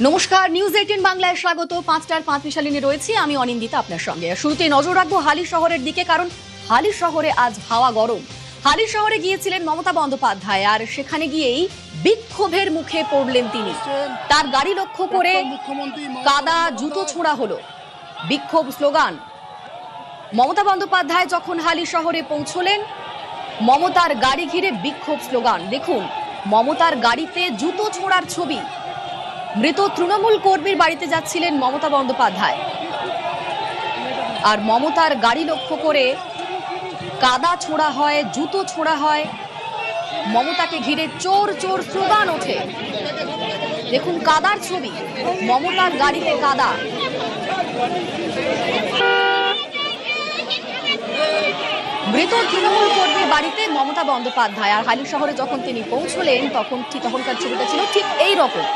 নমস্কার, নিউজ 18 বাংলায় স্বাগত। 5টার 5 মিনিটে রয়েছি আমি অনিন্দিতা আপনার সঙ্গে। শুরুতেই নজর রাখবো হালি শহরের দিকে, কারণ হালি শহরে আজ হাওয়া গরম। হালি শহরে গিয়েছিলেন মমতা বন্দ্যোপাধ্যায়, আর সেখানে গিয়েই বিক্ষোভের মুখে পড়লেন তিনি। তার গাড়ি লক্ষ্য করে কাদা জুতো ছোঁড়া হলো, বিক্ষোভ স্লোগান। মমতা বন্দ্যোপাধ্যায় যখন হালি শহরে পৌঁছলেন, মমতার গাড়ি ঘিরে বিক্ষোভ স্লোগান। দেখুন মমতার গাড়িতে জুতো ছোঁড়ার ছবি। মৃত তৃণমূল কর্মীর বাড়িতে যাচ্ছিলেন মমতা বন্দ্যোপাধ্যায়, আর মমতার গাড়ি লক্ষ্য করে কাদা ছোঁড়া হয়, জুতো ছোঁড়া হয়। মমতাকে ঘিরে চোর চোর স্লোগান ওঠে। দেখুন কাদার ছবি, মমতার গাড়িতে কাদা। মৃত তৃণমূল কর্মীর বাড়িতে মমতা বন্দ্যোপাধ্যায়, আর হালি শহরে যখন তিনি পৌঁছলেন তখনকার ছবিটা ছিল ঠিক এই রকম।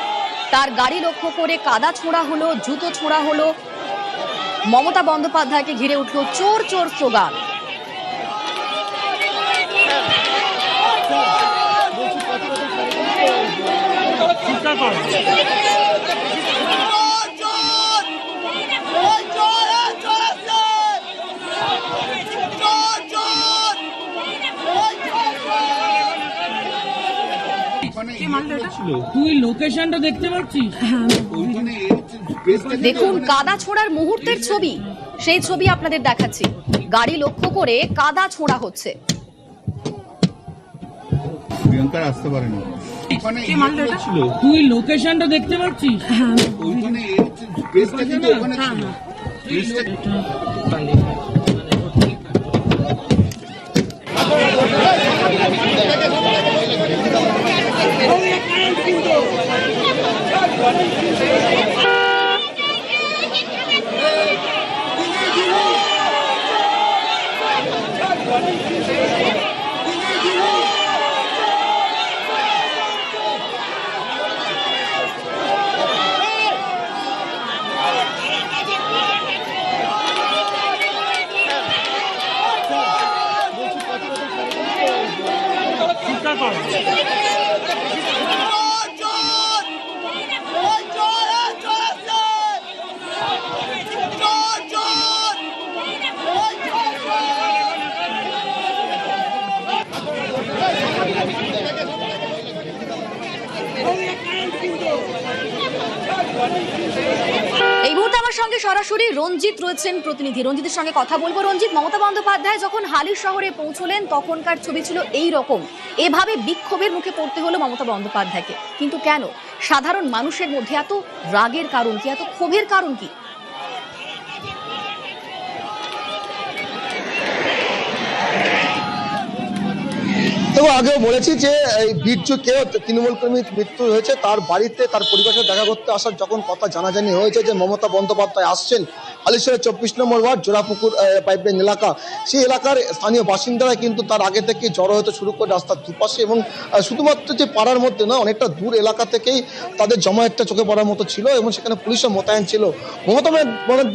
তার গাড়ি লক্ষ্য করে কাদা ছোঁড়া হলো, জুতো ছোঁড়া হলো। মমতা বন্দ্যোপাধ্যায়কে ঘিরে উঠল চোর চোর স্লোগান। তুই লোকেশনটা দেখতে পাচ্ছিস? দেখুন কাদা ছোঁড়ার মুহূর্তের ছবি, সেই ছবি আপনাদের দেখাচ্ছি। গাড়ি লক্ষ্য করে কাদা ছোঁড়া হচ্ছে। আসতে পারেনি। তুই লোকেশনটা দেখতে পাচ্ছিস? এই মুহূর্তে আমার সঙ্গে সরাসরি রঞ্জিত রয়েছেন প্রতিনিধি। রঞ্জিতের সঙ্গে কথা বলবো। রঞ্জিত, মমতা বন্দ্যোপাধ্যায় যখন হালি শহরে পৌঁছলেন তখনকার ছবি ছিল এই রকম। এভাবে বিক্ষোভের মুখে পড়তে হলো মমতা বন্দ্যোপাধ্যায়কে, কিন্তু কেন? সাধারণ মানুষের মধ্যে এত রাগের কারণ কি, এত ক্ষোভের কারণ কি? তো আগেও বলেছি যে এই বীর্যু কেউ তৃণমূল কর্মীর মৃত্যু হয়েছে, তার বাড়িতে তার পরিবারের দেখা করতে আসার যখন কথা জানাজানি হয়েছে যে মমতা বন্দ্যোপাধ্যায় আসছেন হালিশহরের 24 নম্বর ওয়ার্ড জোড়াপুকুর পাইপলাইন এলাকা, সেই এলাকার স্থানীয় বাসিন্দারা কিন্তু তার আগে থেকে জড়ো হতে শুরু করে রাস্তার দুপাশে, এবং শুধুমাত্র যে পাড়ার মধ্যে না, অনেকটা দূর এলাকা থেকেই তাদের জমায়েতটা চোখে পড়ার মতো ছিল, এবং সেখানে পুলিশও মোতায়েন ছিল। মমতা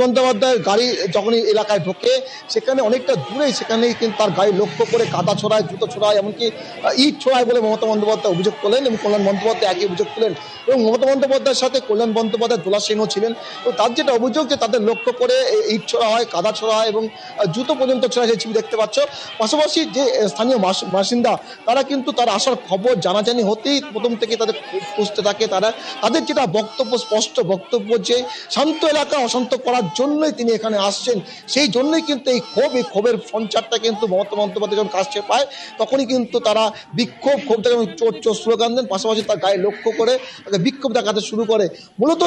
বন্দ্যোপাধ্যায়ের গাড়ি যখন এই এলাকায় ঢোকে, সেখানে অনেকটা দূরেই সেখানেই কিন্তু তার গাড়ি লক্ষ্য করে কাদা ছোড়ায়, জুতো ছোড়ায়, এমনকি ইট ছোড়ায় বলে মমতা বন্দ্যোপাধ্যায় অভিযোগ করলেন, এবং কল্যাণ বন্দ্যোপাধ্যায় একই অভিযোগ করলেন। এবং মমতা বন্দ্যোপাধ্যায়ের সাথে কল্যাণ বন্দ্যোপাধ্যায় দোলা সিংও ছিলেন। তো তার যেটা অভিযোগ যে তাদের লক্ষ্য করে ইট ছোড়া হয়, কাদা ছোড়া হয়, এবং জুতো পর্যন্ত ছোড়া, সেই ছবি দেখতে পাচ্ছ। পাশাপাশি যে স্থানীয় বাসিন্দা, তারা কিন্তু তার আসার খবর জানাজানি হতেই প্রথম থেকে তাদের খুঁজতে থাকে। তাদের যেটা বক্তব্য, স্পষ্ট বক্তব্য যে শান্ত এলাকা অশান্ত করার জন্যই তিনি এখানে আসছেন। সেই জন্যই কিন্তু এই ক্ষোভের সঞ্চারটা কিন্তু মমতা বন্দ্যোপাধ্যায় যখন কাছে পায়, তখনই কিন্তু তারা ক্ষোভ থেকে চোর চোর স্লোগান দেন। পাশাপাশি তার গায়ে লক্ষ্য করে তাকে বিক্ষোভ দেখাতে শুরু করে। মূলত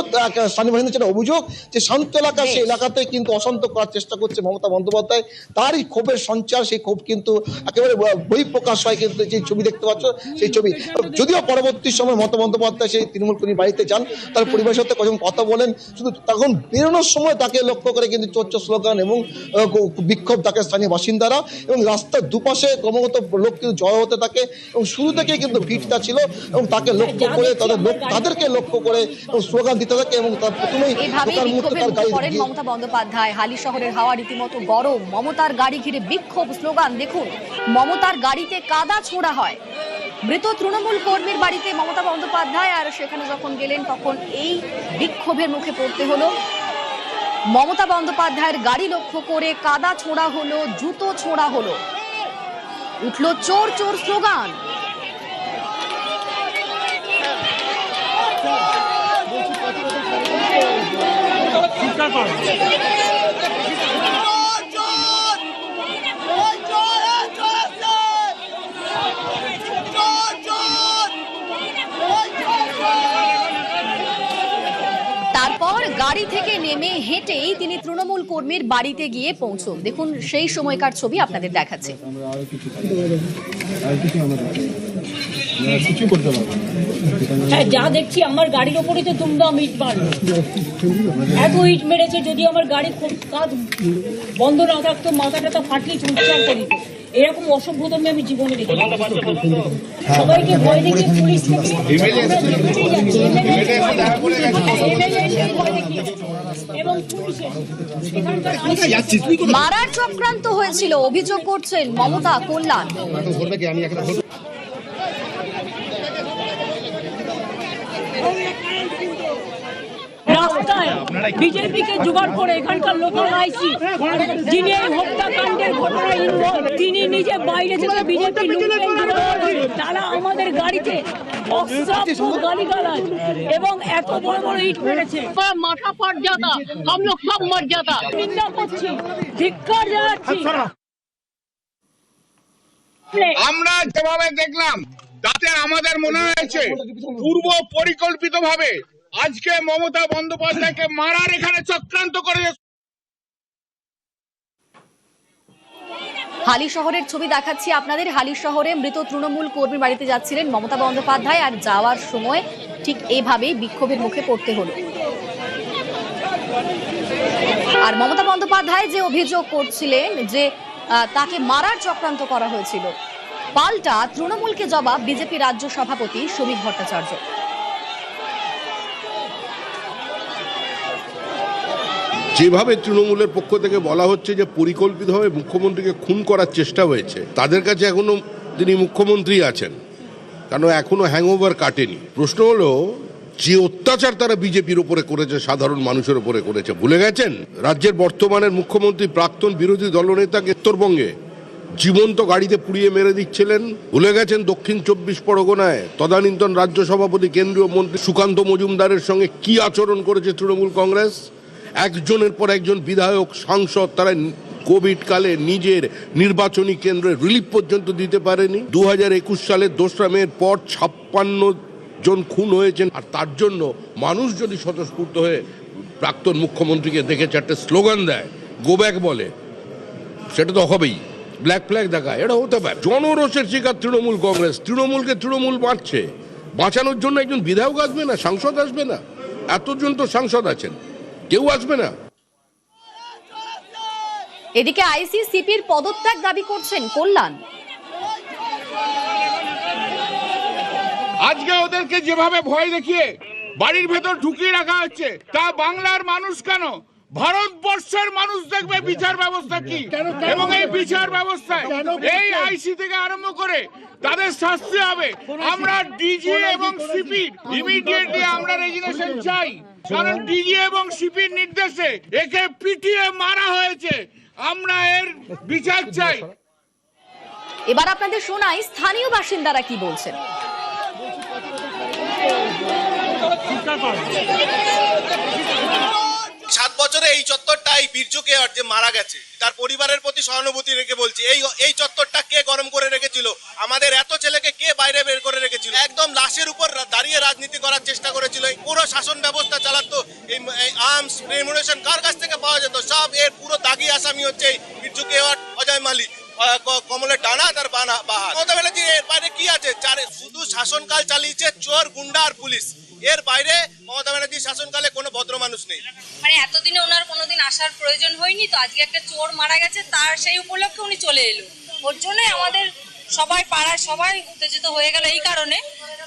স্থানীয় বাসিন্দার যেটা অভিযোগ যে শান্ত এলাকা, সেই এলাকাতে কিন্তু অশান্ত করার চেষ্টা করছে মমতা বন্দ্যোপাধ্যায়। তারই ক্ষোভের সঞ্চার, সেই ক্ষোভ কিন্তু একেবারে বহিঃপ্রকাশ হয় কিন্তু যে ছবি দেখতে পাচ্ছ, সেই ছবি। যদিও পরবর্তী সময় মমতা বন্দ্যোপাধ্যায় সেই তৃণমূল কর্মীর বাড়িতে যান, তার পরিবারের সাথে কজন কথা বলেন, শুধু তখন বেরোনোর সময় তাকে লক্ষ্য করে কিন্তু চোর চোর স্লোগান এবং বিক্ষোভ থাকে স্থানীয় বাসিন্দারা, এবং রাস্তার দুপাশে ক্রমাগত লোক কিন্তু জড়ো হতে থাকে। এবং শুরু থেকে কিন্তু ভিড়টা ছিল, এবং তাকে লক্ষ্য করে তাদেরকে লক্ষ্য করে স্লোগান দিতে থাকে, এবং তার প্রথমেই মমতা বন্দ্যোপাধ্যায়। হালি শহরের হাওয়া রীতিমতো গরম। মমতার গাড়ি ঘিরে বিক্ষোভ স্লোগান। দেখুন মমতার গাড়িতে কাদা ছোড়া হয়। মৃত তৃণমূল কর্মীর বাড়িতে মমতা বন্দ্যোপাধ্যায়, আর সেখানে যখন গেলেন তখন এই বিক্ষোভের মুখে পড়তে হলো। মমতা বন্দ্যোপাধ্যায়ের গাড়ি লক্ষ্য করে কাদা ছোঁড়া হলো, জুতো ছোঁড়া হলো, উঠল চোর চোর স্লোগান। তারপর গাড়ি থেকে নেমে হেঁটেই তিনি তৃণমূল কর্মীর বাড়িতে গিয়ে পৌঁছন। দেখুন সেই সময়কার ছবি আপনাদের দেখাচ্ছে। হ্যাঁ, যা দেখছি আমার গাড়ির ওপরে তো দুমদাম ইট মারলো, এত ইট মেরেছে। যদি আমার গাড়ি কাজ বন্ধ না থাকতো, মাথা টাথা ফাটিয়ে চুপচাপ করে দিত। এরকম অসভ্যতা আমি জীবনে দেখি। সবাইকে ভয় দেখিয়ে পুলিশ থেকে এবং মারার চক্রান্ত হয়েছিল অভিযোগ করছেন মমতা কল্যাণ। রাস্তায় বিজেপিকে জোগাড় করে এখানকার লোকাল আইসি, যিনি এই হত্যাকাণ্ডের ঘটনায় ইনভলভ, তিনি নিজে বাইরে থেকে বিজেপি তারা আমাদের গাড়িতে অশ্রাব্য গালিগালাজ এবং এত বড় বড় ইট মেরেছে। মাথা ফাট যাতা, हम लोग सब मर जाता। নিন্দা করছি, ধিক্কার জানাচ্ছি। আমরা যেভাবে দেখলাম তাতে আমাদের মনে হয়েছে পূর্ব পরিকল্পিত ভাবে আজকে মমতা বন্দ্যোপাধ্যায়কে মারার এখানে চক্রান্ত করে। হালি শহরের ছবি দেখাচ্ছি আপনাদের। হালি শহরে মৃত তৃণমূল কর্মীর বাড়িতে যাচ্ছিলেন মমতা বন্দ্যোপাধ্যায়, আর যাওয়ার সময় ঠিক এইভাবেই বিক্ষোভের মুখে পড়তে হলো। আর মমতা বন্দ্যোপাধ্যায় যে অভিযোগ করছিলেন যে তাকে মারার চক্রান্ত করা হয়েছিল, পাল্টা তৃণমূলকে জবাব বিজেপি রাজ্য সভাপতি শ্রমিক ভট্টাচার্য। যেভাবে তৃণমূলের পক্ষ থেকে বলা হচ্ছে যে পরিকল্পিতভাবে মুখ্যমন্ত্রীকে খুন করার চেষ্টা হয়েছে, তাদের কাছে এখনো তিনি মুখ্যমন্ত্রী আছেন, কারণ এখনো হ্যাংওভার কাটেনি। প্রশ্ন হলো যে অত্যাচার তারা বিজেপির উপরে করেছে, সাধারণ মানুষের উপরে করেছে, ভুলে গেছেন? রাজ্যের বর্তমানের মুখ্যমন্ত্রী প্রাক্তন বিরোধী দলনেতাকে উত্তরবঙ্গে জীবন্ত গাড়িতে পুড়িয়ে মেরে দিচ্ছিলেন। ভুলে গেছেন দক্ষিণ 24 পরগনায় তদানীন্তন রাজ্য সভাপতি কেন্দ্রীয় মন্ত্রী সুকান্ত মজুমদারের সঙ্গে কি আচরণ করেছে তৃণমূল কংগ্রেস? একজনের পর একজন বিধায়ক, সাংসদ তারা কোভিড কালে নিজের নির্বাচনী কেন্দ্রে রিলিফ পর্যন্ত দিতে পারেনি। 2021 সালের 2রা মের পর 56 জন খুন হয়েছেন, আর তার জন্য মানুষ যদি স্বতঃস্ফূর্ত হয়ে প্রাক্তন মুখ্যমন্ত্রীকে দেখে চারটে স্লোগান দেয়, গো ব্যাক বলে, সেটা তো হবেই। ব্ল্যাক ফ্ল্যাগ দেখায়, এটা হতে পারে। জনরোষের শিকার তৃণমূল কংগ্রেস। তৃণমূলকে তৃণমূল বাঁচছে, বাঁচানোর জন্য একজন বিধায়ক আসবে না, সাংসদ আসবে না? এতজন তো সাংসদ আছেন, কেউ আসবে না। এদিকে আইসিসিপির পদত্যাগ দাবি করছেন কল্যাণ। আজকে ওদেরকে যেভাবে ভয় দেখিয়ে বাড়ির ভেতর ঢুকিয়ে রাখা হচ্ছে, তা বাংলার মানুষ কেন, ভারতবর্ষের মানুষ দেখবে বিচার ব্যবস্থা কি, এবং এই বিচার ব্যবস্থায় এই আইসি থেকে আরম্ভ করে তাদের শাস্তি হবে। আমরা ডিজি এবং সিপি ইমিডিয়েটলি আমরা রেজিগনেশন চাই, কারণ ডিজি এবং সিপির নির্দেশে একে পিটিয়ে মারা হয়েছে। আমরা এর বিচার চাই। এবার আপনাদের শোনাই স্থানীয় বাসিন্দারা কি বলছেন। 7 বছরে এই চত্বরটাই বীর্যকে যে মারা গেছে তার পরিবারের প্রতি সহানুভূতি রেখে বলছি, এই চত্বরটা কে গরম করে রেখেছিল? আমাদের এত ছেলেকে কে বাইরে বের করে রেখেছিল? একদম লাশের উপর দাঁড়িয়ে রাজনীতি করার চেষ্টা করেছিল। পুরো শাসন ব্যবস্থা চালাতো এই আর্মস রেমুনেশন কার কাছ থেকে পাওয়া যেত, সব এর পুরো দাগি আসামি হচ্ছে এই বীর্যকে অজয় মালিক, কমলের ডানা তার বাহার। মমতা ব্যানার্জি এর বাইরে কি আছে? শুধু শাসনকাল চালিয়েছে চোর, গুন্ডা আর পুলিশ। এর বাইরে মমতা ব্যানার্জির শাসনকালে কোনো ভদ্র মানুষ নেই। মানে এতদিনে ওনার কোনোদিন আসার প্রয়োজন হয়নি, তো আজকে একটা চোর মারা গেছে, তার সেই উপলক্ষে উনি চলে এলো। ওর জন্যই আমাদের সবাই পাড়ায় সবাই উত্তেজিত হয়ে গেল, এই কারণে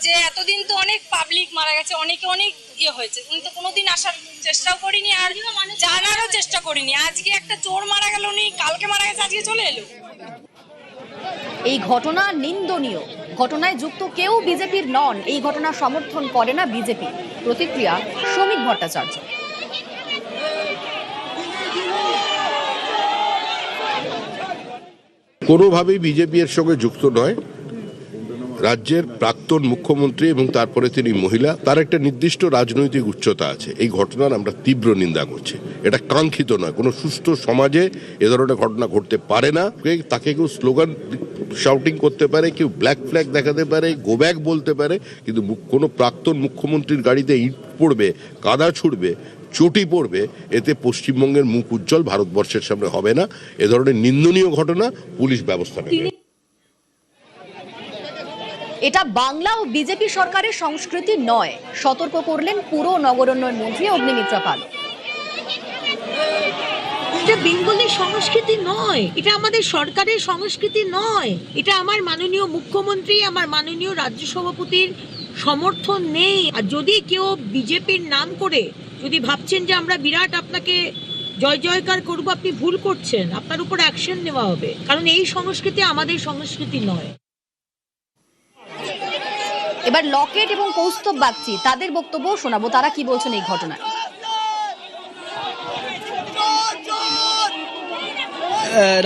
যে এতদিন তো অনেক পাবলিক মারা গেছে, অনেকে অনেক হয়েছে, উনি তো কোনোদিন আসার চেষ্টাও করিনি আর জানারও চেষ্টা করিনি। আজকে একটা চোর মারা গেল, উনি কালকে মারা গেছে, আজকে চলে এলো। এই ঘটনা নিন্দনীয়। ঘটনায় যুক্ত কেউ বিজেপির নন। এই ঘটনা সমর্থন করে না বিজেপি। প্রতিক্রিয়া শ্রমিক ভট্টাচার্য। কোনোভাবেই বিজেপি এর সঙ্গে যুক্ত নয়। রাজ্যের প্রাক্তন মুখ্যমন্ত্রী এবং তারপরে তিনি মহিলা, তার একটা নির্দিষ্ট রাজনৈতিক উচ্চতা আছে। এই ঘটনার আমরা তীব্র নিন্দা করছি। এটা কাঙ্ক্ষিত নয়। কোনো সুস্থ সমাজে এ ধরনের ঘটনা ঘটতে পারে না। তাকে কেউ স্লোগান শাউটিং করতে পারে, কেউ ব্ল্যাক ফ্ল্যাগ দেখাতে পারে, গো ব্যাক বলতে পারে, কিন্তু কোনো প্রাক্তন মুখ্যমন্ত্রীর গাড়িতে ইট পড়বে, কাদা ছুড়বে, চটি পড়বে, এতে পশ্চিমবঙ্গের মুখ উজ্জ্বল ভারতবর্ষের সামনে হবে না। এ ধরনের নিন্দনীয় ঘটনা পুলিশ ব্যবস্থা নেবে। এটা বাংলা ও বিজেপি সরকারের সংস্কৃতি নয়, সতর্ক করলেন পুর নগরোন্নয়ন মন্ত্রী অগ্নিমিত্রা পাল। এটা বেঙ্গলের সংস্কৃতি নয়, এটা আমাদের সরকারের সংস্কৃতি নয়। এটা আমার মাননীয় মুখ্যমন্ত্রী, আমার মাননীয় রাজ্য সভাপতির সমর্থন নেই। আর যদি কেউ বিজেপির নাম করে যদি ভাবছেন যে আমরা বিরাট আপনাকে জয় জয়কার করব, আপনি ভুল করছেন। আপনার উপর অ্যাকশন নেওয়া হবে, কারণ এই সংস্কৃতি আমাদের সংস্কৃতি নয়। এবার লকেট এবং কৌস্তব বাগচি তাদের বক্তব্য শোনাবো। তারা কি বলছেন এই ঘটনায়।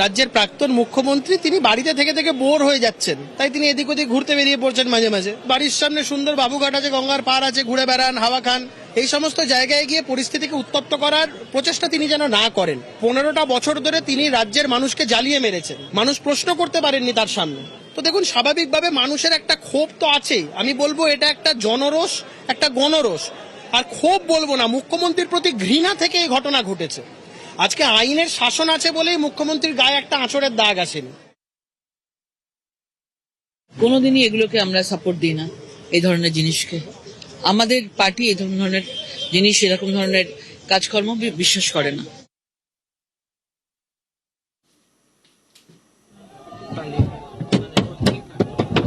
রাজ্যের প্রাক্তন মুখ্যমন্ত্রী তিনি বাড়িতে থেকে থেকে বোর হয়ে যাচ্ছেন, তাই তিনি এদিক ওদিক ঘুরতে বেরিয়ে পড়ছেন মাঝে মাঝে। বাড়ির সামনে সুন্দর বাবুঘাট আছে, গঙ্গার পার আছে, ঘুরে বেড়ান, হাওয়া খান। এই সমস্ত জায়গায় গিয়ে পরিস্থিতিকে উত্তপ্ত করার প্রচেষ্টা তিনি যেন না করেন। 15টা বছর ধরে তিনি রাজ্যের মানুষকে জ্বালিয়ে মেরেছেন, মানুষ প্রশ্ন করতে পারেননি তার সামনে। তো দেখুন, স্বাভাবিকভাবে মানুষের একটা ক্ষোভ তো আছেই। আমি বলবো এটা একটা জনরোষ, একটা গণরোষ। আর ক্ষোভ বলবো না, মুখ্যমন্ত্রীর প্রতি ঘৃণা থেকে এই ঘটনা ঘটেছে। আজকে আইনের শাসন আছে বলেই মুখ্যমন্ত্রীর গায়ে একটা আঁচড়ের দাগ আসেনি। কোনোদিনই এগুলোকে আমরা সাপোর্ট দিই না, এই ধরনের জিনিসকে। আমাদের পার্টি এই ধরনের জিনিস, এরকম ধরনের কাজকর্ম বিশ্বাস করে না।